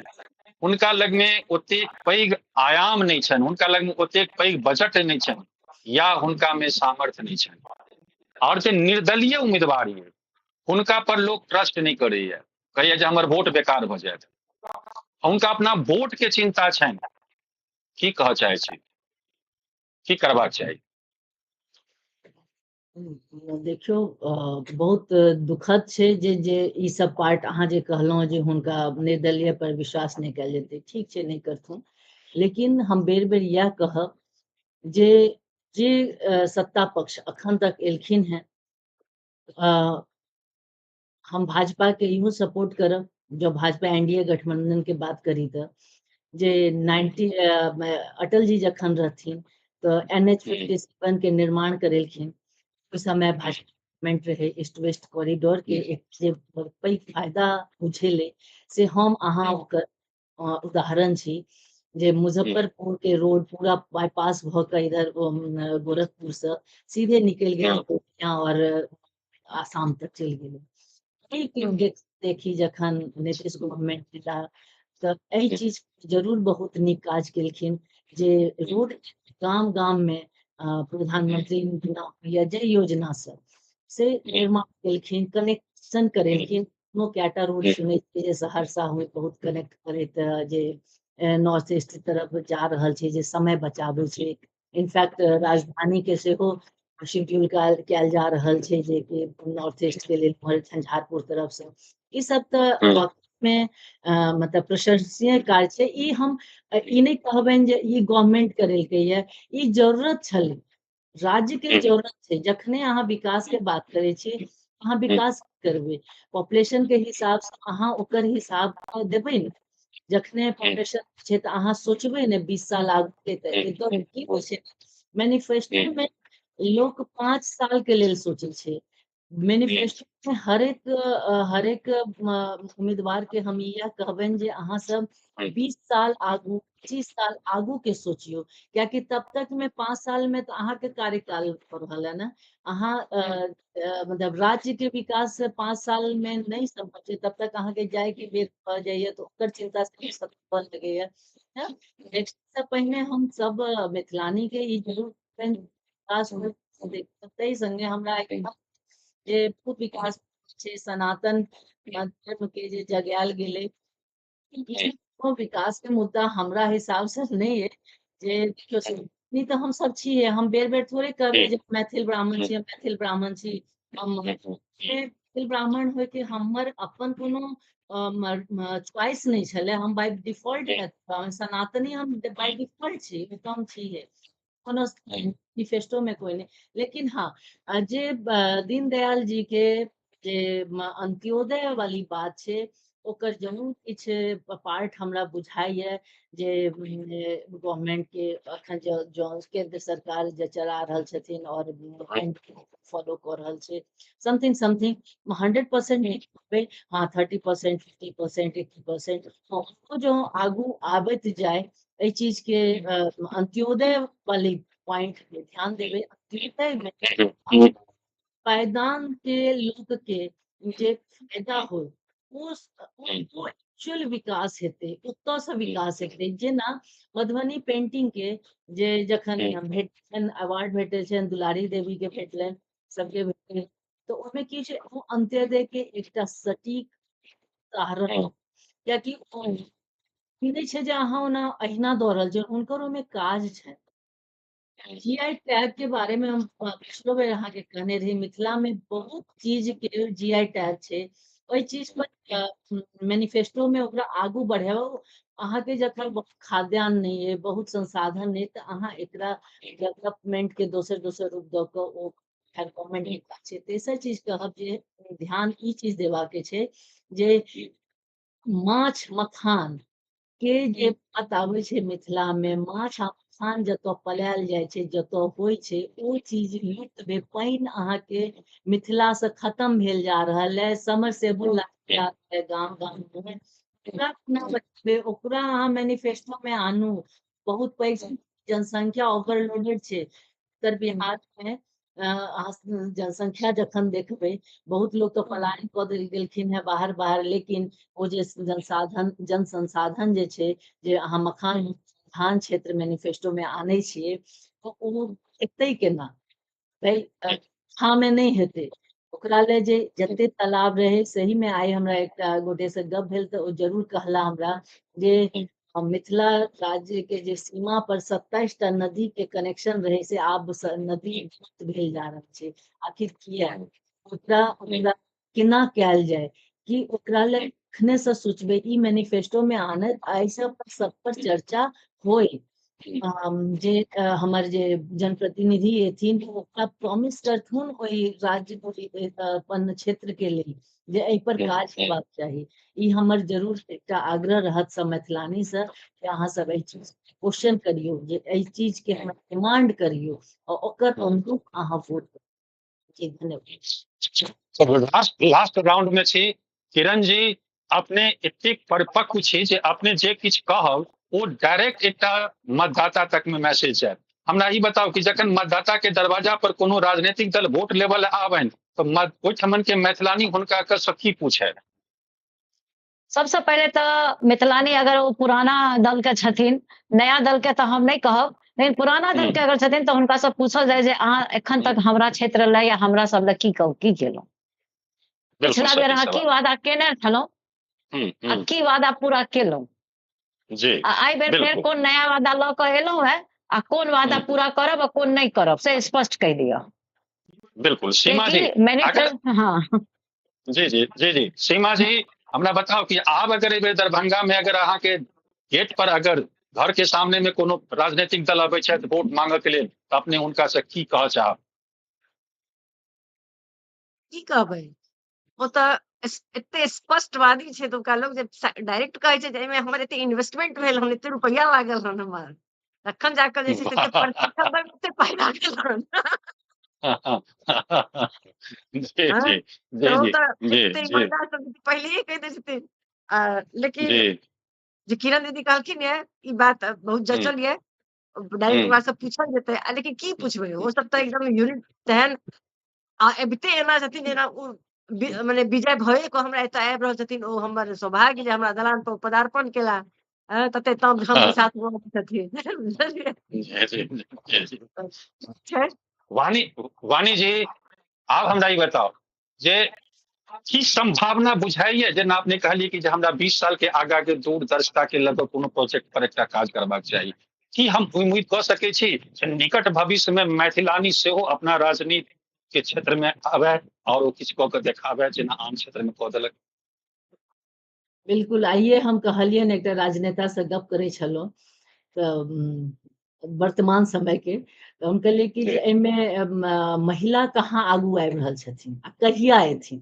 उनका लग में ओतेक पैघ आयाम नहीं छनि, हुनका लग में ओतेक पैघ बजट नहीं छनि या हुनका में सामर्थ्य नहीं छनि। और जे निर्दलीय उम्मीदवार है उनका पर लोग ट्रस्ट नहीं करैया, कहैया जे हमर वोट बेकार भऽ जायत। उनका अपना वोट के चिंता छनि। की कहऽ चाहै छी, की करबाक चाही? देखियो बहुत दुखद छै जे ई सब पार्ट अहाँ जे कहलहुँ जे हुनका निर्दलीय पर विश्वास नहीं कयल जेतै, ठीक छै नहीं करथुन, लेकिन हम बेर बेर इएह कहब जे जे सत्ता पक्ष अखन तक एलखिन हैं, हम भाजपा के इहो सपोर्ट करब। जो भाजपा एनडीए गठबंधन के बात करी तो जे 90 अटल जी जखन रहथिन तो NH-57 के निर्माण करेलखिन। उस समय भाजपा गवर्नमेंट रहे, ईस्ट वेस्ट कॉरिडोर के एक जे पैघ फायदा बुझेले से हम अहाँ ओकर उदाहरण छी। जे मुजफ्फरपुर के रोड पूरा बाईपास भ के इधर गोरखपुर से सीधे निकल गेल पूर्णिया और आसाम तक चल गेल। देखी जखन नीतीश गवर्नमेंट था तो एहि चीज जरूर बहुत नीक काज केलखिन जे रोड गाम गाम में प्रधानमंत्री या जे योजना से निर्माण केलखिन, कनेक्शन करेलखिन। कोनो कैटा रोड सुनै छियै जे सहरसा हुए बहुत कनेक्ट करैत जे नॉर्थ ईस्ट तरफ जा रहल छै, जे समय बचाबै छै। इनफैक्ट राजधानी के सेहो शेड्यूल कयल जा रहल छै जे कि नॉर्थ ईस्ट के लेल झंझारपुर तरफ से ई सब तऽ वाकई में मतलब प्रशंसनीय कार्य छै। ई हम ई नहीं कहबनि जे ई गवर्नमेंट करेलकै ये, ई जरूरत छलै, राज्य के जरूरत छै। जखने अहाँ विकास के बात करे छी, अहाँ विकास करबै, पॉपुलेशन के हिसाब से अहाँ ओकर हिसाब देबै ने। जखने पॉपुलेशन छै तऽ अहाँ सोचबै ने 20 साल आगू के तऽ एकदम की होइ छै। मैनिफेस्टो में लोग 5 साल के लेल सोचे छै। मैनिफेस्टो में हरेक उम्मीदवार के हम यह कहबनि जे अहाँ सब 20 साल आगू 25 साल आगू के सोचियो, कियाकि तब तक में 5 साल में तो अहाँ के कार्यकाल हो रहल है ना। अहाँ मतलब राज्य के विकास से 5 साल में नहीं संभव छै, तब तक अहाँ के जाय के बेर भ जाइए तो ओकर चिंता से सब बन लगैया। नेक्स्ट से पहले हम सब मिथिलानी के ई जरूर विकास देखते संगे हमरा एकदम जे बहुत विकास छै। सनातन धर्म के जे जगायल गेले, इसमें विकास के मुद्दा हमरा हिसाब से नहीं है। जे नहीं तो हम सब छिए, हम बेर बेर थोड़े कहबे जे मैथिल ब्राह्मण छी, मैथिल ब्राह्मण छी। हम मैथिल ब्राह्मण होय के हमर अपन कोनो चॉइस नहीं छले, हम बाय डिफॉल्ट सनातनी हम बाय डिफॉल्ट छी, तो हम छिए कोनो मैनिफेस्टो में कोई नहीं। लेकिन हाँ, जे दीनदयाल जी के जे अंत्योदय वाली बात छै ओकर जरूर किछ पार्ट हमरा बुझाइए जे गवर्नमेंट के अखन जो केंद्र सरकार जे चला रहल छथिन और फॉलो कर रहल छै। समथिंग 100% नहीं कहबै, हाँ 30%, 50%, 80% जो आगू आबैत जाए एहि चीज के अंत्योदय वाली पॉइंट पे ध्यान देवे। अंत्योदय में पायदान के लोग के जे फायदा हो वो एक्चुअल विकास हेतै, उत्तः से विकास हेतै। जेना मधुबनी पेंटिंग के जे जखन भेटलनि अवार्ड भेटल छनि, दुलारी देवी के भेटलनि, सबके भेटलनि, तो ओहिमे की छै वो अंत्योदय के एकटा सटीक उदाहरण। कियाकि ई नहीं छै जे अहाँ ओना अहिना दऽ रहल छै, हुनकर ओहिमे काज छै। जीआई टैग के बारे में हम पिछलो बेर अहाँ के कहने रही, मिथिला में बहुत चीज के जीआई टैग छै। ओई चीज पर मैनिफेस्टो में ओकरा आगू बढ़ाओ। अहाँ के जखन बहुत खाद्यान्न नहीं है, बहुत संसाधन नहीं, तो अहाँ एकरा डेवलपमेंट के दोसर दोसर रूप द के ओ गवर्नमेंट के काज छै। तेसर चीज कहब जे ध्यान ई चीज देबा के छै जे माछ मखान के जे बात आबै छै मिथिला में, माछ आ मखान जतऽ पलायल जाय छै, जतऽ होय छै, ओ चीज लुप्त भे पाइन अहाँ के मिथिला से खत्म भेल जा रहल है। समरसेबुल लागल जा रहल है गाम गाम में। ओकरा कोना बचबे, ओकरा अहाँ मैनिफेस्टो में आनू। बहुत पैघ जनसंख्या ओवरलोडेड छै उत्तर बिहार में। अहाँ जनसंख्या जखन देखबै, बहुत लोग तो पलायन कऽ देल गेलखिन है बाहर बाहर, लेकिन ओ जे जन संसाधन जे छै, जे अहाँ मखान धान क्षेत्र मैनिफेस्टो में आनै छियै, तो ओ एतै केना भाई, में नहीं हेतै। ओकरा ले जे जते तालाब रहे, सही में आइ हमरा एकटा गोटे से गप भेल तऽ ओ जरूर कहला हमरा जे मिथिला राज्य के जे सीमा पर 27 टा नदी के कनेक्शन रहे से आब नदी मुक्त भेल जा रहल छै। आखिर किया ओकरा ओकरा केना कैल जाय कि ओकरा ले एखने से सोचबे, ई मैनिफेस्टो में आनत, एहि सब पर चर्चा होय। जे हमर जे जनप्रतिनिधि एथिन ओकरा प्रॉमिस करथुन ओहि राज्य अपन क्षेत्र के लिए जे एहि पर काज हेबाक चाही। ई हमर जरूर एकटा आग्रह रहत सब मैथिलानी से कि अहाँ सब एहि चीज क्वेश्चन करियो, जे एहि चीज के हम डिमांड करियो और ओकर अनुरूप अहाँ वोट करियो। जी धन्यवाद। लास्ट राउंड में छी किरण जी, अपने एतेक परिपक्व छी जे अपने जे किछु कहब ओ डायरेक्ट एकटा मतदाता तक में मैसेज जायत। हमरा ई बताओ कि जखन मतदाता के दरवाजा पर कोनो राजनीतिक दल वोट लेवल आबनि तो ओहिठमन के मैथिलानी हुनका से की पूछे? सबसे पहले तो मिथिलानी अगर वो पुराना दल के छथिन, नया दल के तो हम नहीं कहब, लेकिन पुराना दल के अगर छथिन तो हुनका से पूछल जाय जे अहाँ एखन तक हमरा क्षेत्र ले या हमरा सब ले की कहू, की केलहुँ? पिछला बेर अहाँ की वादा केने छलहुँ आ की वादा पूरा केलहुँ? जी एहि बेर फेर कोन नया वादा लऽ कऽ एलहुँ है आ कोन वादा पूरा करब आ कोन नहीं करब से स्पष्ट कह दिअ। बिल्कुल सीमा जी, हाँ जी जी जी जी सीमा जी, हमरा बताओ कि आब अगर एहि बेर दरभंगा में अगर अहाँ के गेट पर अगर घर के सामने में कोनो राजनीतिक दल अबै छथि वोट मांगऽ के लेल, तो अपने हुनका से की कहऽ चाहब? की कहबै, ओ तऽ एते स्पष्टवादी छै, तो लोग जब डायरेक्ट कहे छै जे एहिमे हमर एते इन्वेस्टमेंट भेल हन, एते रुपया लागल हन हमर, तखन जाकर जे छै से एते प्रतिशत दर एते पाइ लागल हन। जी जी हाँ, जी तो जी एते जी ईमानदार सब पहले ही कह दे छथिन। लेकिन जी जे किरण दीदी कहलखिन है, ई बात बहुत जचल ये, डायरेक्ट ओकरा से पूछल जेतै। लेकिन की पूछबै, ओ सब तऽ एकदम यूनिट तेहन एबिते एना छथिन जेना ओ मने विजय भए को हमरा एतऽ आबि रहल छथिन। ओ हमर सौभाग्य जे हमरा दलान पर पदार्पण केला, तते ताम झाम के साथ वो छथिन। छै वाणी जी, आब हमरा ई बताओ जे की संभावना बुझाइए, जेना अपने कहलिए कि जे हमरा 20 साल के आगा के दूरदर्शिता के लगभग कोनो प्रोजेक्ट पर एकटा काज करबाक चाही, की हम उम्मीद कऽ सकै छी जे निकट भविष्य में मैथिलानी सेहो अपना राजनीति के क्षेत्र में आबै और वो किछु कऽ के देखाबै जेना आन क्षेत्र में कऽ देलक? बिल्कुल, आइए हम कहलियन एकटा राजनेता से गप करे छलो तो वर्तमान समय के, तो हम कहलिए कि जे एमे महिला कहाँ आगू आबि रहल छथिन आ कहिया एथिन।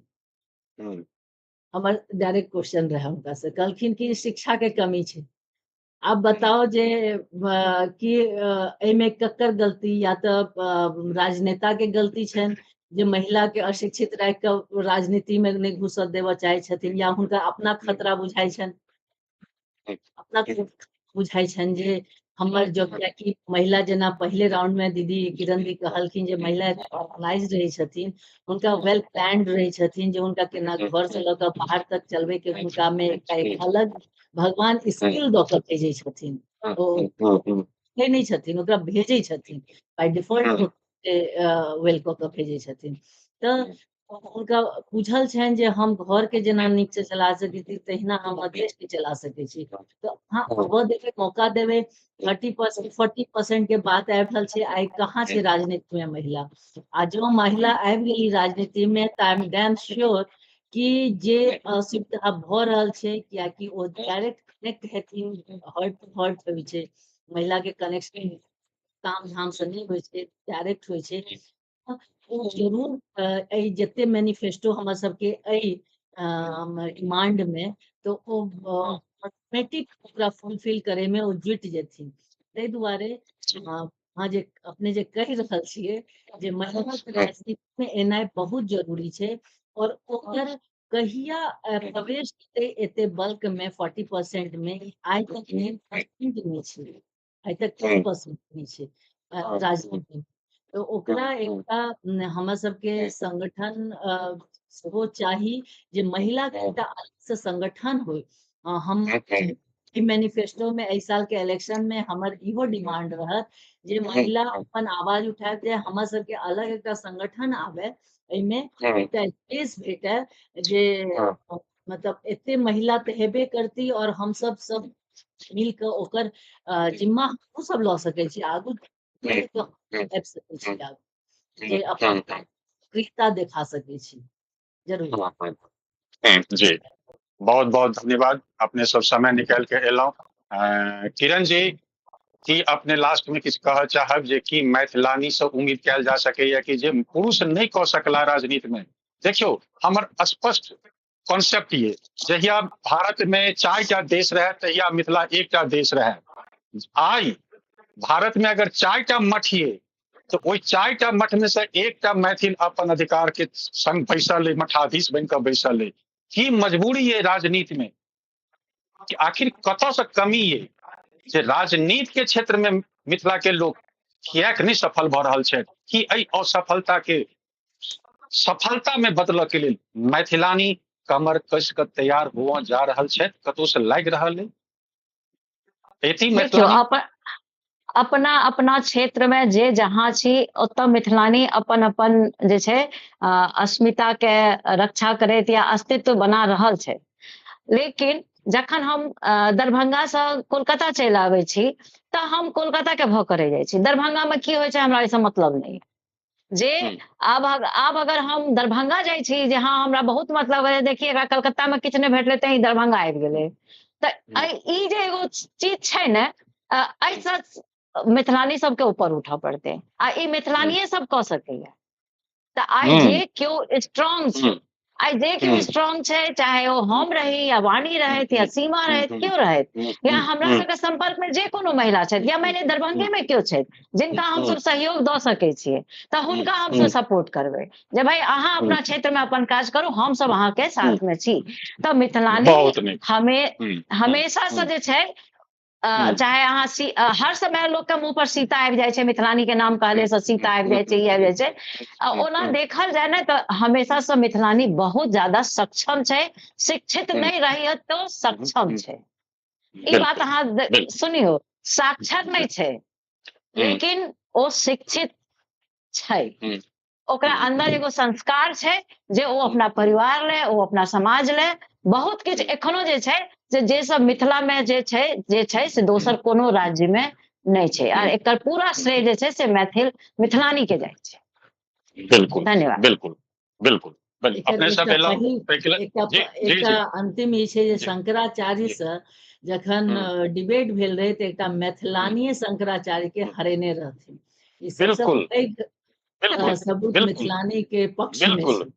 हमर डायरेक्ट क्वेश्चन रहे हुनका से, कहलखिन कि शिक्षा के कमी छै। आप बताओ जे कि एमे ककर गलती, या तो राजनेता के गलती छन जे महिला के अशिक्षित राख के राजनीति में नहीं घुसऽ देबऽ चाहे छथिन, या हुनका अपना खतरा बुझाई छन, अपना बुझाई छन जे हमर जो कि महिला जेना पहले राउंड में दीदी किरण दी कहलखिन जे महिला ऑर्गेनाइज रही छथिन, उनका वेल प्लान्ड रही छथिन, जे उनका केना घर से लऽ बाहर तक चलबे के उनका में एक अलग भगवान स्किल दऽ के भेजे छथिन। ओ नहीं छथिन, ओकरा भेजे छथिन बाय डिफॉल्ट वेल कऽ के भेजे छथिन। तो उनका बुझल छनि जे हम घर के जेना नीक से चला सकै छी, तहिना हम देश के चला सकै छी। तो हाँ, वो देखे मौका देवे। 30% 40% के बात आबि रहल छै, आइ कहाँ छै राजनीति में महिला। आ जो महिला आबि गेली राजनीति में, तो आई एम डैम श्योर कि जे असुविधा भ रहल छै, कियाकि ओ डायरेक्ट कनेक्ट हेथिन, हार्ट टू हार्ट होइ छै, महिला के कनेक्शन काम धाम से नहीं होइ छै, डायरेक्ट होइ छै। ओ जरूर एहि जते मैनिफेस्टो हमर सबके एहि डिमांड में, तो ओ ऑटोमेटिक ओकरा फुलफिल करे में ओ जुटि जेथिन। ताहि दुआरे अहाँ जे अपने जे कहि रहल छियै जे महिला के राजनीति में एनाइ बहुत जरूरी छै, और ओकर कहिया प्रवेश हेतै एते बल्क में 40% में, आइ तक 10% नहीं छै, आइ तक 10% नहीं छै राजनीति में। तो ओकरा एकटा हमर सबके संगठन सेहो चाही जे महिला के एकटा अलग से संगठन होय। हम ई मैनिफेस्टो में एहि साल के इलेक्शन में हमर इहो डिमांड रहत जे महिला अपन आवाज उठाएत, जे हमर सबके अलग एकटा संगठन आवे, एहिमे एकटा स्पेस भेटे जे मतलब एते महिला तऽ हेबे करती, और हम सब मिल के ओकर जिम्मा हमहूँ सब लऽ सकै छी, आगू आबि सकै छी, आगू जे अपन सक्रियता देखा सकै छी। जरूर जी, बहुत बहुत धन्यवाद, अपने सब समय निकाल के एलहुं। किरण जी, की अपने लास्ट में किछु कहऽ चाहब जे कि मैथिलानी से उम्मीद कयल जा सकैया कि जे पुरुष नहीं कऽ सकला राजनीति में? देखियो, हमर स्पष्ट कॉन्सेप्ट ये, जहिया भारत में 4टा देश रहे तहिया मिथिला एकटा देश रहे। आई भारत में अगर 4टा मठ ये, तो वही 4टा मठ में से एकटा मैथिल अपन अधिकार के संग बैसल है, मठाधीश बनकर बैसल है। की मजबूरी है राजनीति में कि आखिर कतऽ से कमी है जे राजनीति के क्षेत्र में मिथिला के लोग किएक नहीं सफल भऽ रहल छथि? कि एहि असफलता के सफलता में बदलऽ के लेल मैथिलानी कमर कस के तैयार हुआ जा रहल छथि, कतौ से लागि रहल है? एती देखियो, मैथिलानी अपना अपना क्षेत्र में जे जहाँ छी ओतऽ मिथिलानी अपन अपन जे छै अस्मिता के रक्षा करैत या अस्तित्व बना रहल छै। लेकिन जखन हम दरभंगा से कोलकाता चलि आबै छी, तऽ हम कोलकाता के भऽ के रहि जाइ छी। दरभंगा में की होइ छै हमरा एहिसँ मतलब नहीं। जे आब अगर हम दरभंगा जाइ छी, जे हाँ हमरा बहुत मतलब है, देखिए एकरा कलकत्ता में किछु नहीं भेटलै तऽ ई दरभंगा आबि गेलै, तऽ ई जे एगो चीज छै ने, एहिसँ मिथिलानी सबके ऊपर उठऽ पड़तै, आ ई मिथिलानिये सब कऽ सकैया। तऽ आइ जे केओ स्ट्रांग छै, आइ जे केओ स्ट्रांग छै, चाहे ओ हम रही या वाणी रहैत या सीमा रहैत, केओ रहैत, या हमरा सबके संपर्क में जे कोनो महिला छथि, या मैंने दरभंगे में केओ छथि जिनका हम सब सहयोग दऽ सकै छियै, तऽ हुनका हम सब सपोर्ट करबै जे भाई अहाँ अपना क्षेत्र में अपन काज करू, हम सब अहाँके साथ में छी। तऽ मिथिलानी बहुत नीक। हमेशा से जे छै, चाहे अहाँ हर समय लोग के मुंह पर सीता आबि जाइ छै, मिथिलानी के नाम कहले से सीता आबि जाइ छै, ई आबि जाइ छै। ओना देखल जाए ने तऽ हमेशा से मिथिलानी बहुत ज्यादा सक्षम छै, शिक्षित नहीं रही तो सक्षम छै। ई बात अहाँ सुनियो, साक्षर नहीं छै लेकिन ओ शिक्षित छै, ओकरा अंदर एगो संस्कार छै जे ओ अपना परिवार ले, ओ अपना समाज ले बहुत किछु एखनो जे छै, जे सब मिथिला में जे छै से दोसर कोनो राज्य में नहीं छै, और एकर पूरा श्रेय जे छै से मिथिलानी के जाइ छै। बिल्कुल धन्यवाद। बिल्कुल बिल्कुल अपने सब एकटा अंतिम ई छै जे शंकराचार्य से जखन डिबेट भेल रहे तऽ एकटा मैथिलानीय शंकराचार्य के हरेने रहथिन। ई सबसे पैघ सबूत मिथिलानी के पक्ष में छै।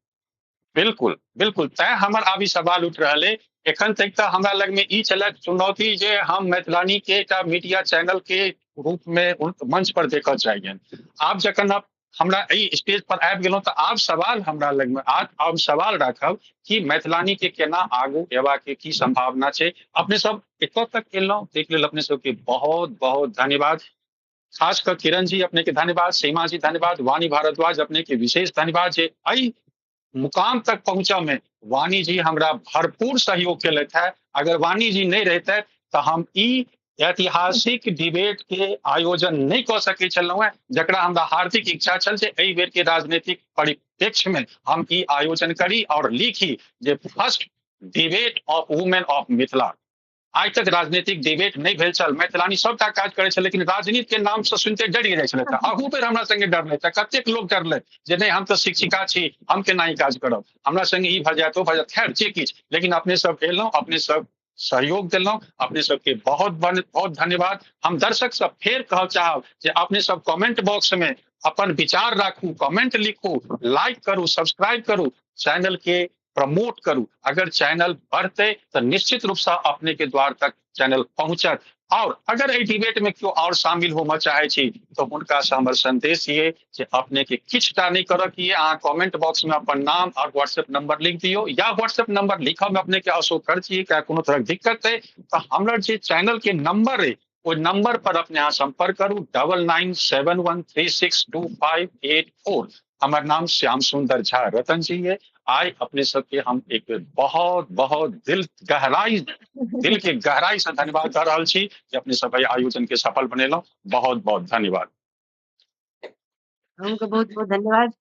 बिल्कुल बिल्कुल, तैं हमर आब ई सवाल उठ रहल है। एखन तक तऽ हमरा लग में ई छलक चुनौती जे हम मैथिलानी के एकटा मीडिया चैनल के रूप में मंच पर देखऽ चाहिए। आब जखन हमरा एहि स्टेज पर आबि गेलहुँ तऽ आब सवाल हमरा लग में आब सवाल राखब कि मैथिलानी के केना आगू एबाक के की संभावना छै। अपने सब एतऽ तक एलहुँ, ताहि लेल अपने सबके बहुत बहुत धन्यवाद। खास कर किरण जी अपने के धन्यवाद, सीमा जी धन्यवाद, वाणी भारद्वाज अपने के विशेष धन्यवाद जे एहि मुकाम तक पहुंचा में वाणी जी हमरा भरपूर सहयोग केलथि है। अगर वाणी जी नहीं रहते तो हम ई ऐतिहासिक डिबेट के आयोजन नहीं कऽ सकै छलहुँ है, जकरा हमरा हार्दिक इच्छा छल जे एहि बेर के राजनीतिक परिप्रेक्ष्य में हम ई आयोजन करी और लिखी जे first debate of women of Mithila. आइ तक राजनीतिक डिबेट नहीं भेल छल, मैथिलानी सबटा काज करे छल, लेकिन राजनीति के नाम से सुनते डरिए जाइ छलै। अहू बेर हमरा संगे डरलै, कतेक लोग डरलै जे नहीं हम तो शिक्षिका छी, हम केना ई काज करब, हमरा संगे ई भऽ जायत ओ भऽ जायत, खैर जे किछु, लेकिन अपने सब एलहुँ, अपने सब सहयोग दिलहुँ, अपने सबके बहुत बहुत धन्यवाद। हम दर्शक सब फेर कहऽ चाहब जे अपने सब कमेंट बॉक्स में अपन विचार राखू, कमेंट लिखू, लाइक करू, सब्सक्राइब करू, चैनल के प्रमोट करू। अगर चैनल बढ़ते तो निश्चित रूप से अपने के द्वार तक चैनल पहुंचत। और अगर एहि डिबेट में क्यों और शामिल होना चाहे छी तो हुनका से हमर संदेश ये जे अपने के किछटा नहीं करऽ कि अहाँ कमेंट बॉक्स में अपन नाम और व्हाट्सएप नंबर लिख दियो, या व्हाट्सएप नंबर लिखऽ में अपने के असुकर छी क्या कोनो तरह दिक्कत है तो हमर जे चैनल के नंबर है वो नंबर पर अपने यहाँ संपर्क करू 9971362584। हमार नाम श्याम सुंदर झा रतन जी है। आज अपने सबके हम एक बहुत बहुत दिल के गहराई से धन्यवाद कर रहा छी कि अपने सब एहि आयोजन के सफल बनेलहुँ। बहुत बहुत धन्यवाद। हमको बहुत बहुत धन्यवाद।